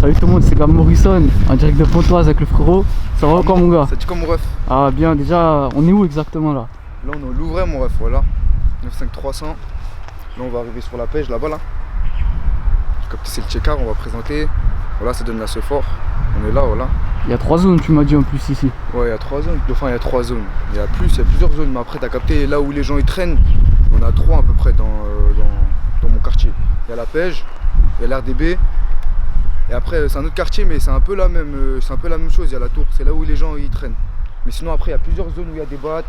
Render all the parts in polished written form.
Salut tout le monde, c'est Gab Morrison, en direct de Pontoise avec le frérot. Ça va encore mon gars? Ça dit quoi mon ref? Ah bien, déjà, on est où exactement là? Là on est au Louvret mon ref, voilà. 95300. Là on va arriver sur la pêche là-bas là. Comme c'est le check-out, on va présenter. Voilà, ça donne la Sephore. On est là, voilà. Il y a 3 zones, tu m'as dit en plus ici. Ouais, il y a 3 zones. Enfin, il y a 3 zones. Il y a plusieurs zones. Mais après, t'as capté là où les gens ils traînent. On a 3 à peu près dans mon quartier. Il y a la pêche, il y a l'RDB. Et après, c'est un autre quartier, mais c'est un peu la même chose. Il y a la tour, c'est là où les gens ils traînent. Mais sinon, après, il y a plusieurs zones où il y a des battes.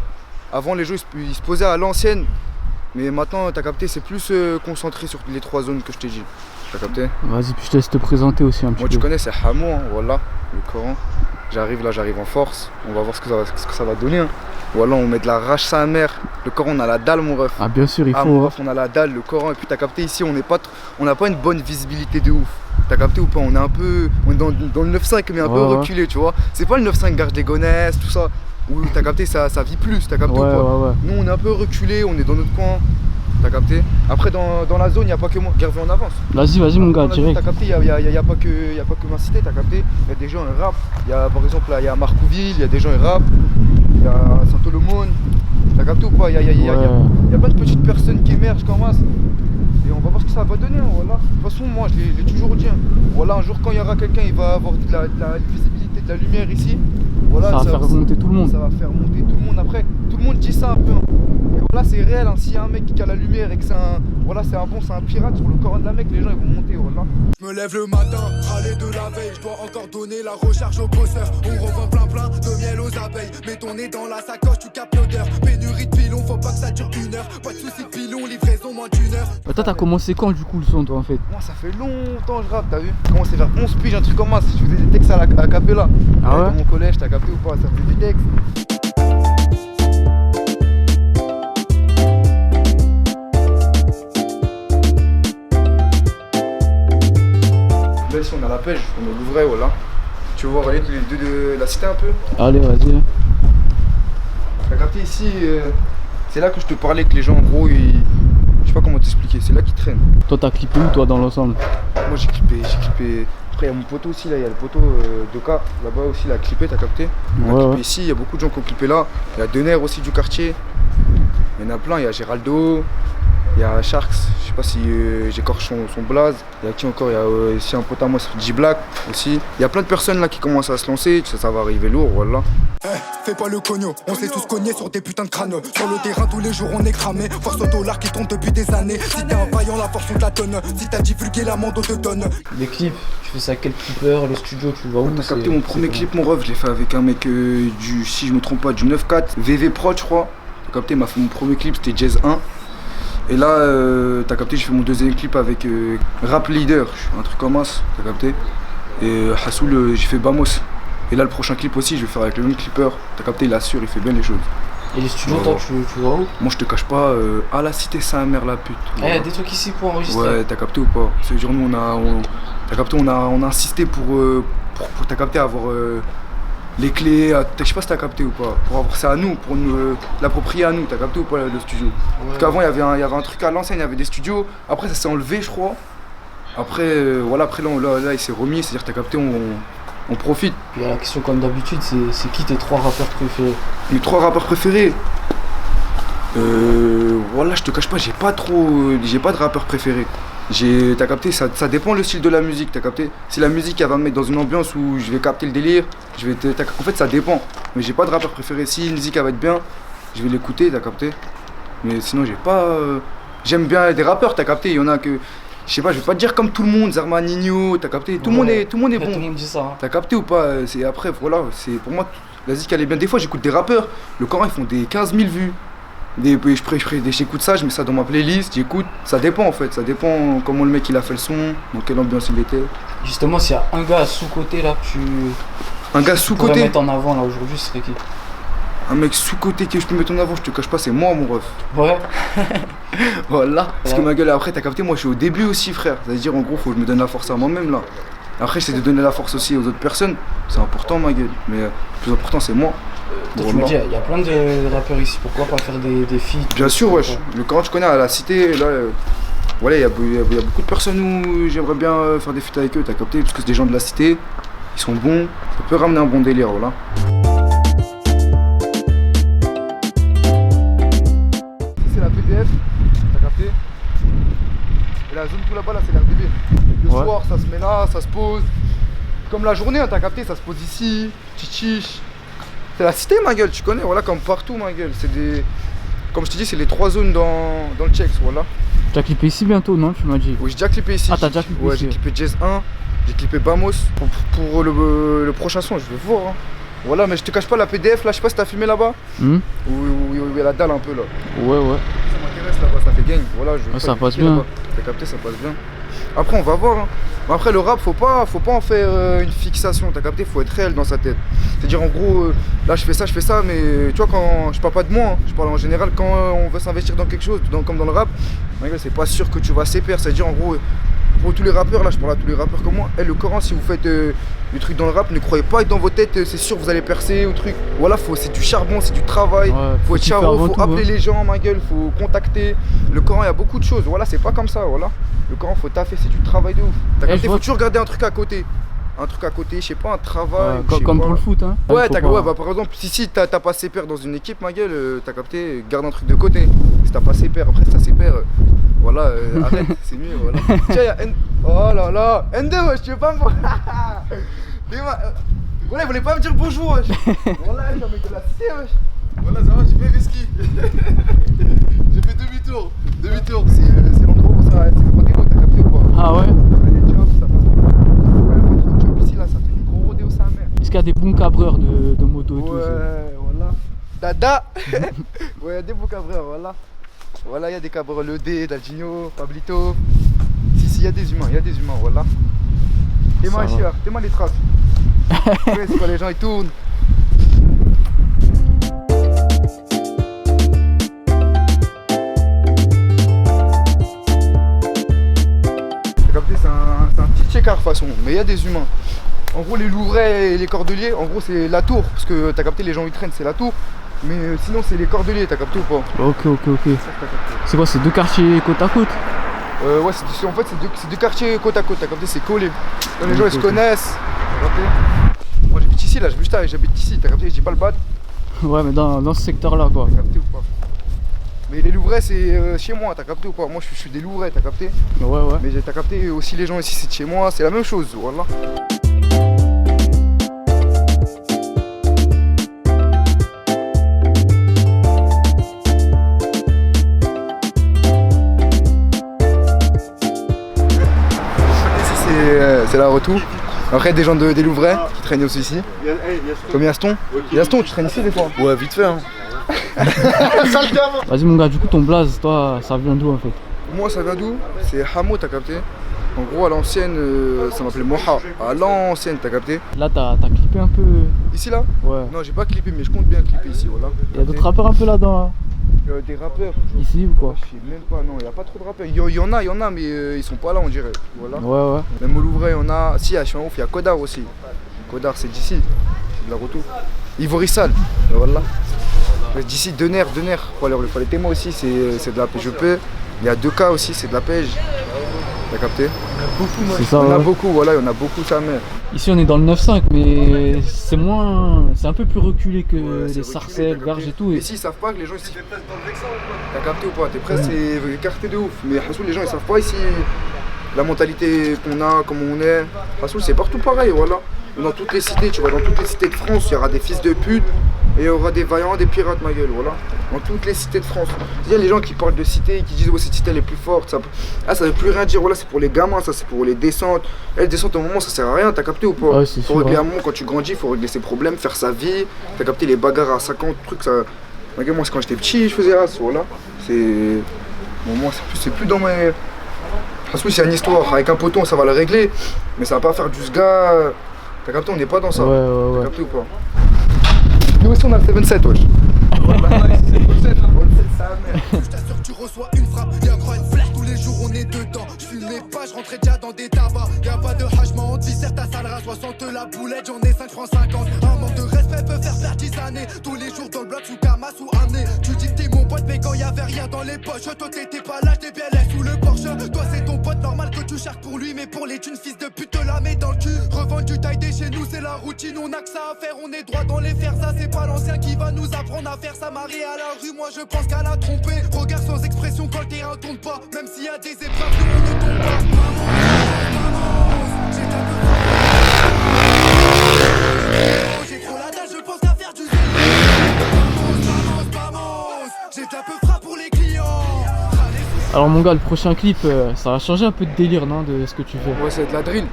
Avant, les gens ils se posaient à l'ancienne. Mais maintenant, t'as capté, c'est plus concentré sur les 3 zones que je t'ai dit. T'as capté? Vas-y, puis je te laisse te présenter aussi un petit peu. Moi, tu connais, c'est Hamou, hein, voilà, le Coran. J'arrive en force. On va voir ce que ça va donner. Hein. Voilà, on met de la rage sa mère. Le Coran, on a la dalle, mon ref. Ah, bien sûr, il faut. Mon ref, on a la dalle, le Coran. Et puis, t'as capté, ici, on n'a pas une bonne visibilité de ouf. T'as capté ou pas? On est dans le 9-5, mais un peu reculé, tu vois. C'est pas le 9-5 Garde des Gonesse, tout ça. Où t'as capté, ça vit plus, t'as capté ou pas? Nous, on est un peu reculé, on est dans notre coin. T'as capté? Après, dans la zone, il n'y a pas que moi. Gervais, on avance. Vas-y, mon gars, direct. T'as capté, il n'y a pas que ma cité, t'as capté? Il y a des gens, ils rappent. Il y a, par exemple, là, il y a Marcouville, il y a des gens, ils rappent. Il y a Saint-Olomone. T'as capté ou pas? Il y a plein de petites personnes qui émergent comme ça. Et on va voir ce que ça va donner. Hein, voilà. De toute façon, moi, je l'ai toujours dit. Hein. Voilà, un jour, quand il y aura quelqu'un, il va avoir de la visibilité, de la lumière ici. Voilà, ça va faire remonter tout le monde. Ça va faire monter tout le monde. Après, tout le monde dit ça un peu. Hein. Et voilà, c'est réel. Hein. S'il y a un mec qui a la lumière et que c'est un pirate sur le Coran de la mec, les gens ils vont monter. Voilà. Je me lève le matin, râler de la veille. Je dois encore donner la recharge aux bosseurs. On revend plein de miel aux abeilles. Mets ton nez dans la sacoche, tu captes l'odeur. Pénurie de pilon, faut pas que ça dure qu'une heure. Pas de soucis de pilon, livraison moins d'une heure. Toi, t'as commencé quand du coup le son, toi en fait? Moi, ça fait longtemps que je rappe, t'as vu? J'ai commencé vers 11 piges, un truc comme ça. Je faisais des textes à cappella. Ah ouais? Dans mon collège, t'as capté ou pas? Ça faisait des textes. Là, ici, on a la pêche, on est au Louvret, voilà. Tu veux voir les deux de la cité un peu? Allez, vas-y. T'as capté ici, c'est là que je te parlais que les gens, en gros, je sais pas comment t'expliquer, c'est là qu'ils traînent. Toi, t'as clippé où, toi, dans l'ensemble? Moi, j'ai clippé. Après, il y a mon poteau aussi, là, il y a le poteau de K, là-bas aussi, il a clippé, t'as capté? Il a clippé ici, il y a beaucoup de gens qui ont clippé là. Il y a Denner aussi du quartier. Il y en a plein, il y a Géraldo, il y a Sharks, je sais pas si j'écorche son blaze. Il y a qui encore? Il y a ici un pote à moi, c'est J-Black aussi. Il y a plein de personnes là qui commencent à se lancer, ça va arriver lourd, voilà. Fais pas le cogno, on s'est tous cognés sur des putains de crânes. Sur le terrain tous les jours on est cramé. Force au dollar qui tombe depuis des années. Si t'es un vaillant la force on te la donne. Si t'as divulgué l'amende on te donne. Les clips, tu fais ça à quel clipper? Le studio, tu vas où? T'as capté mon premier clip mon ref, je l'ai fait avec un mec si je me trompe pas, du 9-4, VV Pro je crois. T'as capté, il m'a fait mon premier clip, c'était Jazz 1. Et là, t'as capté, j'ai fait mon deuxième clip avec Rap Leader, un truc comme ça, t'as capté. Et Hassoul, j'ai fait Bamos. Et là, le prochain clip aussi, je vais faire avec le même clipper. T'as capté, il assure, il fait bien les choses. Et les studios, toi, tu vas où? Moi, je te cache pas, à la cité Saint-Mère la pute. Ah, y a des trucs ici pour enregistrer? Ouais, t'as capté ou pas? Ce jour, nous, on a insisté pour t'as capté, avoir les clés. Je sais pas si t'as capté ou pas. Pour avoir ça à nous, pour nous l'approprier à nous. T'as capté ou pas le studio? Parce qu'avant, il y avait un truc à l'ancienne, il y avait des studios. Après, ça s'est enlevé, je crois. Après, voilà, après là, il s'est remis. C'est-à-dire, t'as capté, on profite. Puis la question comme d'habitude, c'est qui tes 3 rappeurs préférés? Mes 3 rappeurs préférés? Voilà, je te cache pas, j'ai pas de rappeur préféré. T'as capté, ça dépend le style de la musique, t'as capté. Si la musique elle va me mettre dans une ambiance où je vais capter le délire, en fait ça dépend. Mais j'ai pas de rappeur préféré. Si une musique elle va être bien, je vais l'écouter, t'as capté. Mais sinon j'ai pas. J'aime bien des rappeurs, t'as capté, il y en a que. Je sais pas, je vais pas te dire comme tout le monde, Zerman, Nino, t'as capté, tout le monde est bon. Tout le monde dit ça. Hein. T'as capté ou pas? C'est après, voilà, c'est pour moi, la musique elle est bien. Des fois j'écoute des rappeurs, le Coran ils font des 15 000 vues. J'écoute ça, je mets ça dans ma playlist, j'écoute, ça dépend en fait, ça dépend comment le mec il a fait le son, dans quelle ambiance il était. Justement, s'il y a un gars sous-côté là que Un gars sous-côté mettre en avant là aujourd'hui, ce serait qui? Un mec sous-côté que je peux mettre en avant, je te cache pas, c'est moi mon ref. Ouais. Voilà, parce que ma gueule après, t'as capté, moi je suis au début aussi frère, c'est-à-dire en gros faut que je me donne la force à moi-même là. Après j'essaie de donner la force aussi aux autres personnes, c'est important ma gueule, mais le plus important c'est moi. Toi, tu me dis, il y a plein de rappeurs ici, pourquoi pas faire des feats? Bien sûr, wesh. Le Coran, tu connais, à la cité, là, voilà, il y a beaucoup de personnes où j'aimerais bien faire des feats avec eux, t'as capté, parce que c'est des gens de la cité, ils sont bons, ça peut ramener un bon délire, voilà. C'est la PDF, t'as capté. Et la zone tout là-bas, là, c'est l'RDB. Le soir, ça se met là, ça se pose. Comme la journée, hein, t'as capté, ça se pose ici, chichiche. C'est la cité, ma gueule, tu connais, voilà, comme partout, ma gueule. C'est des... Comme je te dis, c'est les 3 zones dans le Chex, voilà. Tu as clippé ici bientôt, non? Tu m'as dit. Oui, j'ai déjà clippé ici. Ah, t'as déjà clippé ouais, ici. J'ai clippé Jazz 1, j'ai clippé Bamos. Pour le prochain son, je vais voir. Hein. Voilà, mais je te cache pas la PDF, là, je sais pas si t'as filmé là-bas. Où il y a la dalle un peu, là. Ouais. Ça m'intéresse là-bas, ça fait gang. Voilà, ça passe bien. T'as capté, ça passe bien. Après, on va voir. Hein. Mais après, le rap, faut pas en faire une fixation. T'as capté, faut être réel dans sa tête. C'est-à-dire, en gros, là, je fais ça, mais tu vois, quand je parle pas de moi, hein, je parle en général, quand on veut s'investir dans quelque chose, comme dans le rap, c'est pas sûr que tu vas s'épaire. C'est-à-dire, en gros, pour tous les rappeurs, là, je parle à tous les rappeurs comme moi, le Coran, si vous faites du truc dans le rap, ne croyez pas être dans vos têtes, c'est sûr, vous allez percer ou truc. Voilà, c'est du charbon, c'est du travail. Faut être charbon, faut appeler les gens, ma gueule, faut contacter. Le Coran, il y a beaucoup de choses. Voilà, c'est pas comme ça, voilà. Le Coran, faut taffer, c'est du travail de ouf. T'as capté, faut toujours garder un truc à côté. Un truc à côté, je sais pas, un travail. Comme pour le foot, hein. Ouais, bah, par exemple, si t'as pas ses pairs dans une équipe, ma gueule, t'as capté, garde un truc de côté. Si t'as pas ses pairs, après si t'as ses pairs, voilà, arrête, c'est mieux, voilà. Tiens, y'a oh là là, Ende, wesh, tu veux pas me voir? Voilà, il voulait pas me dire bonjour, wesh. Voilà, j'ai un mec de la cité, wesh. Voilà, ça va, j'ai fait les skis. J'ai fait demi-tour. C'est l'endroit où ça, c'est le rodéo, t'as capté ou pas? Ah ouais? Les jobs, ça passe bien. Ouais, les jobs ici, là, ça fait du gros rodéo, sa mère. Est-ce qu'il y a des bons cabreurs de moto et tout? Ouais, voilà. Dada. Ouais, il y a des bons cabreurs, voilà. Voilà, il y a des cabreurs, le D, Daldinho, Pablito. Si, il y a des humains, voilà. T'es-moi ici, là, t'es-moi les traces. Ouais, c'est quand les gens ils tournent. T'as capté, c'est un petit checker de façon, mais il y a des humains. En gros, les Louvrais et les Cordeliers, en gros, c'est la tour, parce que t'as capté, les gens ils traînent, c'est la tour. Mais sinon, c'est les Cordeliers, t'as capté ou pas? Ok. C'est quoi, c'est 2 quartiers côte à côte? Ouais, en fait, c'est deux quartiers côte à côte, t'as capté, c'est collé. Les gens ils se connaissent, t'as capté. Moi j'habite ici, là, j'habite ici, t'as capté, je dis pas le bat. Ouais, mais dans ce secteur-là, quoi. T'as capté ou pas? Mais les Louvrais, c'est chez moi, t'as capté ou pas? Moi je suis des Louvrais, t'as capté? Ouais. Mais t'as capté aussi, les gens ici, c'est de chez moi, c'est la même chose, voilà. C'est la retour. Après des gens des Louvrais qui traînent aussi ici. Comme Yaston. Yaston, tu traînes ici des fois? Ouais, vite fait, hein. Vas-y mon gars, du coup ton blaze, toi, ça vient d'où en fait? Moi ça vient d'où? C'est Hamo, t'as capté? En gros à l'ancienne, ça m'appelait Moha. À l'ancienne, t'as capté? Là t'as clippé un peu? Ici là? Ouais. Non, j'ai pas clippé, mais je compte bien clipper ici, voilà. Il y a d'autres rappeurs un peu là-dedans? Des rappeurs? Ici ou quoi? Je sais même pas, non, il y a pas trop de rappeurs. Il y en a, mais ils sont pas là, on dirait. Voilà. Ouais. Même au Louvrais, il y en a. Si, à Chian Ouf, il y a Kodar aussi. Kodar, c'est d'ici. C'est de la retour. Ivory-Sal, voilà. D'ici, Dener. Pour les témoins aussi, c'est de la PGP. Il y a 2K aussi, c'est de la pêche. T'as capté? C'est ça, il y en a beaucoup, voilà, il y en a beaucoup, sa mère. Ici on est dans le 9-5, mais c'est un peu plus reculé que les Sarcelles, Garges et tout. Ici ils savent pas que les gens ici. T'as capté ou pas? T'es prêt, c'est écarté de ouf. Mais Hassoul, les gens ils savent pas ici la mentalité qu'on a, comment on est. Hassoul, c'est partout pareil, voilà. Dans toutes les cités, tu vois, dans toutes les cités de France, il y aura des fils de pute et il y aura des vaillants, des pirates, ma gueule, voilà. Dans toutes les cités de France. C'est-à-dire les gens qui parlent de cités, qui disent ouais cette cité elle est plus forte, ça veut plus rien dire, voilà, c'est pour les gamins, ça c'est pour les descentes. Et les descentes au moment ça sert à rien, t'as capté ou pas? Ouais, faut régler un moment quand tu grandis, faut régler ses problèmes, faire sa vie, t'as capté les bagarres à 50 trucs, ça. Ma gueule, moi c'est quand j'étais petit, je faisais ça, voilà. C'est. Bon, moi c'est plus dans mes. Parce que c'est une histoire, avec un poton ça va le régler, mais ça va pas faire du sga. T'as capté, on n'est pas dans ça. Ouais. T'as capté ou pas? Nous aussi on a le 7-7, wesh. Je t'assure que tu reçois une frappe, y'a encore une flèche tous les jours on est dedans. Je fumais pas, je rentrais déjà dans des tabacs. Y'a pas de hachement, on dissert ta salle rase. 60 la boulette, j'en ai 5 francs 50. Un manque de respect peut faire perdre 10 années. Tous les jours dans le bloc sous Kamas ou amené. Tu dis que t'es mon pote, mais quand y'avait rien dans les poches, toi t'étais pas là, j'étais bien là sous le Porsche. Toi c'est ton pote, normal que tu cherches pour lui, mais pour les thunes, fils de pute, te la mets dans le cul. Revendre du taille chez nous, c'est la routine, on a que ça à faire, on est droit dans les fers. Ça c'est pas l'ancien qui va nous apprendre à faire ça. Marie à la rue, moi je pense qu'elle a trompé. Regarde sans expression quand le terrain tourne pas, même s'il y a des épreuves, nous on ne tombe pas. J'ai trop la dalle, je pense qu'à faire du zéro. J'ai déjà peu frappe pour les clients. Alors mon gars, le prochain clip, ça va changer un peu de délire, non, de ce que tu fais. Ouais, ça va être la drill.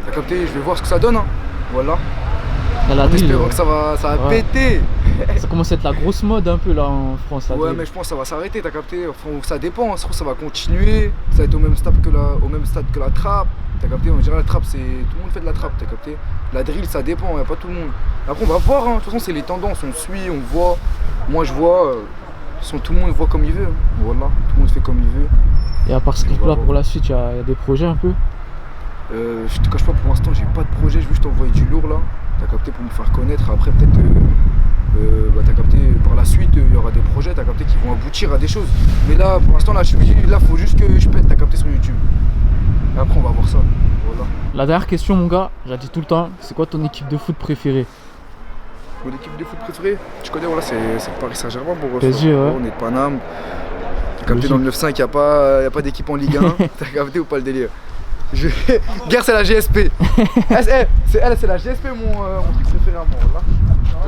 T'as capté, je vais voir ce que ça donne. Hein. Voilà. Là, la En drill, espérant que ça va Ouais. péter. ça commence à être la grosse mode un peu là en France. La Ouais, drill. mais je pense que ça va s'arrêter, t'as capté. Enfin, ça dépend, ça se trouve, ça va continuer. Ça va être au même stade que la trappe. T'as capté, on dirait la trappe, c'est. Tout le monde fait de la trappe, t'as capté. La drill, ça dépend, y a pas tout le monde. Après, on va voir, hein. De toute façon, c'est les tendances, on suit, on voit. Moi, je vois. Tout le monde voit comme il veut. Hein. Voilà, tout le monde fait comme il veut. Et à part ce clip là, voir. pour la suite, il y a des projets un peu. Je te cache pas, pour l'instant, j'ai pas de projet, je veux juste envoyer du lourd là. T'as capté pour me faire connaître. Après, peut-être. T'as capté, par la suite, il y aura des projets, t'as capté, qui vont aboutir à des choses. Mais là, pour l'instant, là, faut juste que je pète, t'as capté, sur YouTube. Et après, on va voir ça. Voilà. La dernière question, mon gars, j'ai dit tout le temps, c'est quoi ton équipe de foot préférée? Mon équipe de foot préférée, tu connais, voilà, c'est le Paris Saint-Germain pour PSG, ouais. On est de Paname. T'as capté, Logique. dans le 9-5, y a pas d'équipe en Ligue 1. T'as capté ou pas le délire? Guerre, c'est la GSP. C'est la GSP, mon truc préféré à moi. Voilà.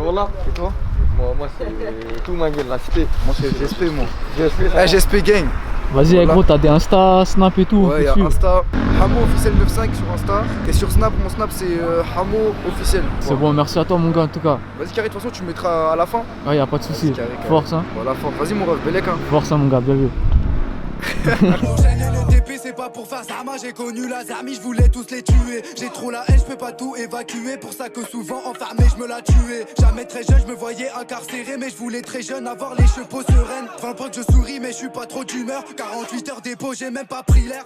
Voilà. Et toi? Moi c'est tout ma gueule, la cité. Moi, c'est GSP, moi. GSP, GSP Gang. Vas-y, Voilà. gros, t'as des Insta, Snap et tout. on Ouais, peut il y a suivre. Insta, Hamo officiel 95 sur Insta. Et sur Snap, mon Snap c'est Hamo officiel. C'est bon, merci à toi, mon gars, en tout cas. Vas-y, carré, de toute façon, tu me mettras à la fin. Ouais, y a pas de soucis. Vas-y, carré. Force, hein. Voilà, fort. Vas-y, mon ref, Belek, hein. Force, hein, mon gars, bien vu. L'enchaîne et le TP, c'est pas pour faire Zama. J'ai connu la Zami, je voulais tous les tuer. J'ai trop la haine, je peux pas tout évacuer. Pour ça que souvent enfermé, je me la tué. Jamais très jeune, je me voyais incarcéré. Mais je voulais très jeune avoir les cheveux sereines. 20 points que je souris, mais je suis pas trop d'humeur. 48 heures dépôt, j'ai même pas pris l'air.